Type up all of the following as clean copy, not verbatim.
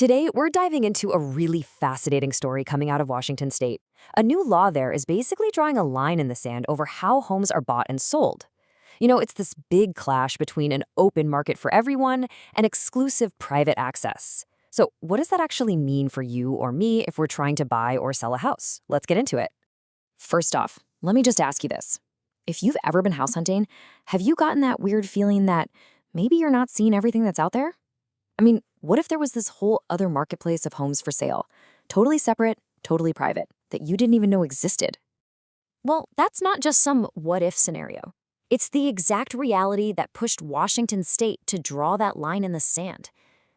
Today, we're diving into a really fascinating story coming out of Washington state. A new law there is basically drawing a line in the sand over how homes are bought and sold. It's this big clash between an open market for everyone and exclusive private access. So, what does that actually mean for you or me if we're trying to buy or sell a house? Let's get into it. First off, let me just ask you this. If you've ever been house hunting, have you gotten that weird feeling that maybe you're not seeing everything that's out there? I mean, what if there was this whole other marketplace of homes for sale, totally separate, totally private, that you didn't even know existed? Well, that's not just some what-if scenario. It's the exact reality that pushed Washington state to draw that line in the sand.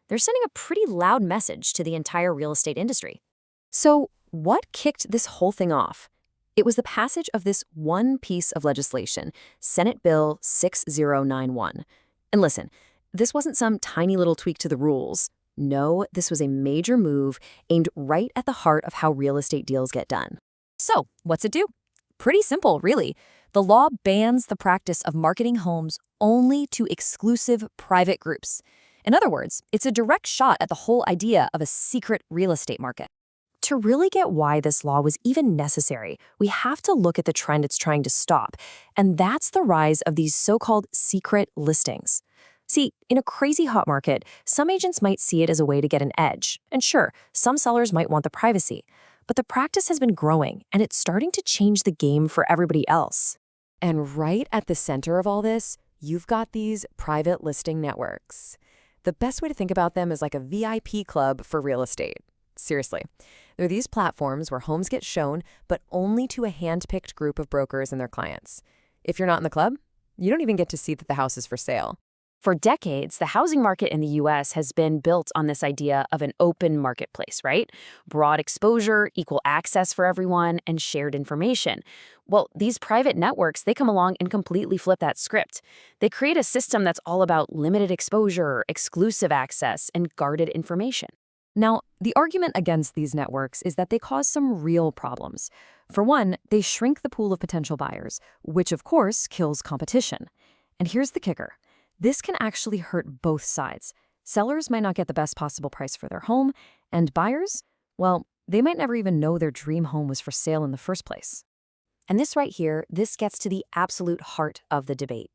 They're sending a pretty loud message to the entire real estate industry. So, what kicked this whole thing off? It was the passage of this one piece of legislation, Senate Bill 6091. And listen, this wasn't some tiny little tweak to the rules. No, this was a major move aimed right at the heart of how real estate deals get done. So, what's it do? Pretty simple, really. The law bans the practice of marketing homes only to exclusive private groups. In other words, it's a direct shot at the whole idea of a secret real estate market. To really get why this law was even necessary, we have to look at the trend it's trying to stop, and that's the rise of these so-called secret listings. See, in a crazy hot market, some agents might see it as a way to get an edge. And sure, some sellers might want the privacy. But the practice has been growing, and it's starting to change the game for everybody else. And right at the center of all this, you've got these private listing networks. The best way to think about them is like a VIP club for real estate. Seriously. They're these platforms where homes get shown, but only to a hand-picked group of brokers and their clients. If you're not in the club, you don't even get to see that the house is for sale. For decades, the housing market in the U.S. has been built on this idea of an open marketplace, right? Broad exposure, equal access for everyone, and shared information. Well, these private networks, they come along and completely flip that script. They create a system that's all about limited exposure, exclusive access, and guarded information. Now, the argument against these networks is that they cause some real problems. For one, they shrink the pool of potential buyers, which of course kills competition. And here's the kicker. This can actually hurt both sides. Sellers might not get the best possible price for their home, and buyers, well, they might never even know their dream home was for sale in the first place. And this right here, this gets to the absolute heart of the debate.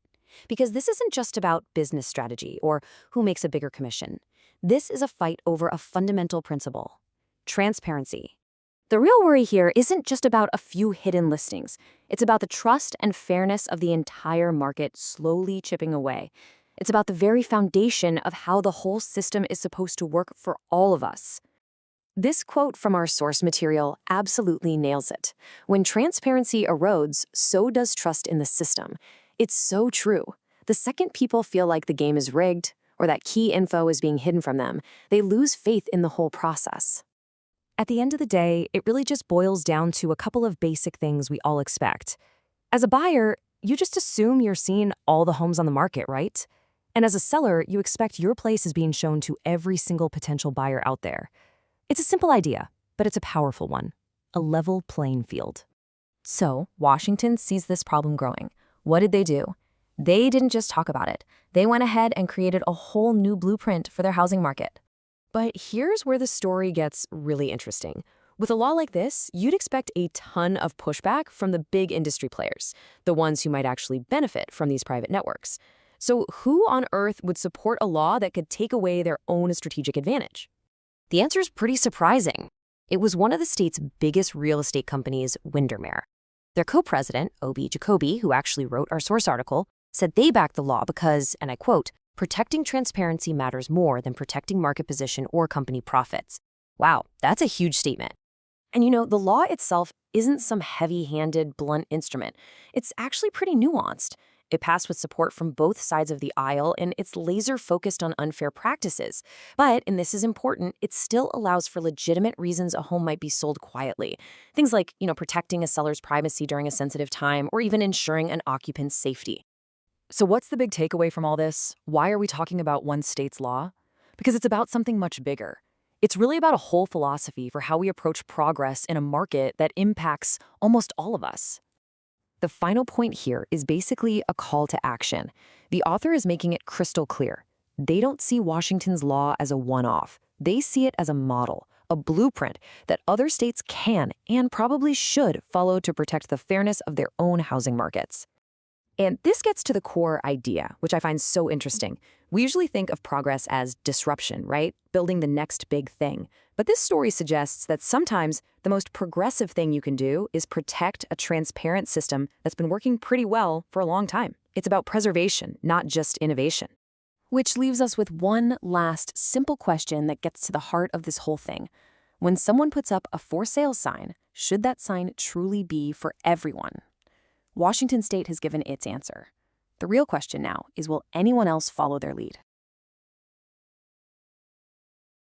Because this isn't just about business strategy or who makes a bigger commission. This is a fight over a fundamental principle: transparency. The real worry here isn't just about a few hidden listings. It's about the trust and fairness of the entire market slowly chipping away. It's about the very foundation of how the whole system is supposed to work for all of us. This quote from our source material absolutely nails it. When transparency erodes, so does trust in the system. It's so true. The second people feel like the game is rigged, or that key info is being hidden from them, they lose faith in the whole process. At the end of the day, it really just boils down to a couple of basic things we all expect. As a buyer, you just assume you're seeing all the homes on the market, right? And as a seller, you expect your place is being shown to every single potential buyer out there. It's a simple idea, but it's a powerful one: a level playing field. So, Washington sees this problem growing. What did they do? They didn't just talk about it. They went ahead and created a whole new blueprint for their housing market. But here's where the story gets really interesting. With a law like this, you'd expect a ton of pushback from the big industry players, the ones who might actually benefit from these private networks. So who on earth would support a law that could take away their own strategic advantage? The answer is pretty surprising. It was one of the state's biggest real estate companies, Windermere. Their co-president, O.B. Jacoby, who actually wrote our source article, said they backed the law because, and I quote, "protecting transparency matters more than protecting market position or company profits." Wow, that's a huge statement. And the law itself isn't some heavy-handed, blunt instrument. It's actually pretty nuanced. It passed with support from both sides of the aisle, and it's laser-focused on unfair practices. But, and this is important, it still allows for legitimate reasons a home might be sold quietly. Things like, protecting a seller's privacy during a sensitive time, or even ensuring an occupant's safety. So what's the big takeaway from all this? Why are we talking about one state's law? Because it's about something much bigger. It's really about a whole philosophy for how we approach progress in a market that impacts almost all of us. The final point here is basically a call to action. The author is making it crystal clear. They don't see Washington's law as a one-off. They see it as a model, a blueprint that other states can and probably should follow to protect the fairness of their own housing markets. And this gets to the core idea, which I find so interesting. We usually think of progress as disruption, right? Building the next big thing. But this story suggests that sometimes the most progressive thing you can do is protect a transparent system that's been working pretty well for a long time. It's about preservation, not just innovation. Which leaves us with one last simple question that gets to the heart of this whole thing. When someone puts up a for sale sign, should that sign truly be for everyone? Washington State has given its answer. The real question now is, will anyone else follow their lead?